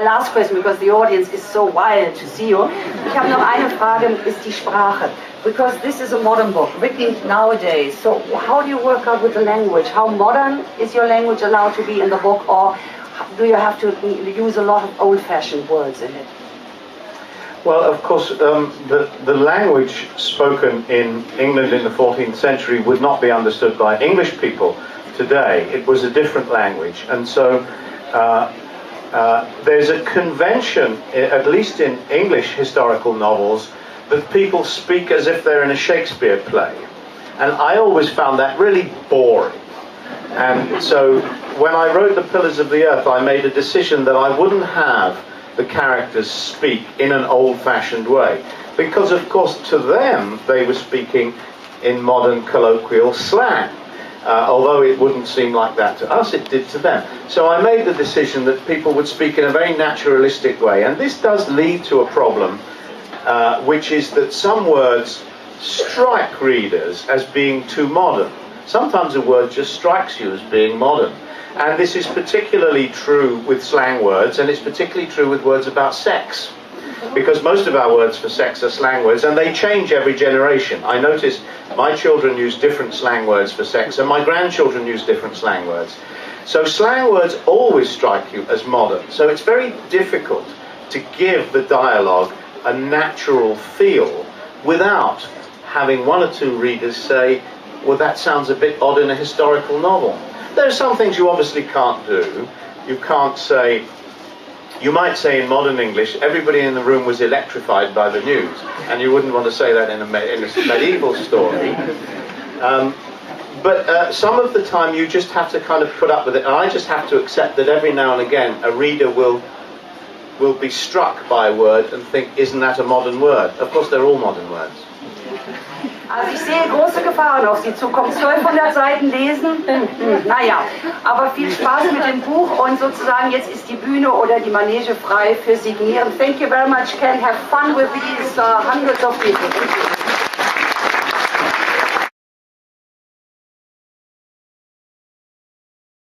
Last question, because the audience is so wild to see you. Ich habe noch eine Frage, ist die Sprache. Because this is a modern book, written nowadays. So how do you work out with the language? How modern is your language allowed to be in the book, or do you have to use a lot of old-fashioned words in it? Well, of course, the language spoken in England in the 14th century would not be understood by English people today. It was a different language, and so there's a convention, at least in English historical novels, that people speak as if they're in a Shakespeare play. And I always found that really boring. And so when I wrote The Pillars of the Earth, I made a decision that I wouldn't have the characters speak in an old-fashioned way. Because, of course, to them, they were speaking in modern colloquial slang. Although it wouldn't seem like that to us, it did to them. So I made the decision that people would speak in a very naturalistic way. And this does lead to a problem, which is that some words strike readers as being too modern. Sometimes a word just strikes you as being modern. And this is particularly true with slang words, and it's particularly true with words about sex. Because most of our words for sex are slang words, and they change every generation. I notice my children use different slang words for sex, and my grandchildren use different slang words. So slang words always strike you as modern. So it's very difficult to give the dialogue a natural feel without having one or two readers say, well, that sounds a bit odd in a historical novel. There are some things you obviously can't do. You can't say, you might say in modern English, everybody in the room was electrified by the news, and you wouldn't want to say that in a medieval story. But some of the time you just have to kind of put up with it, and I just have to accept that every now and again a reader will be struck by a word and think, isn't that a modern word? Of course, they're all modern words. Also ich sehe große Gefahren auf Sie zukommen. 1200 Seiten lesen, naja, aber viel Spaß mit dem Buch und sozusagen jetzt ist die Bühne oder die Manege frei für Signieren. Thank you very much, Ken. Have fun with these hundreds of people.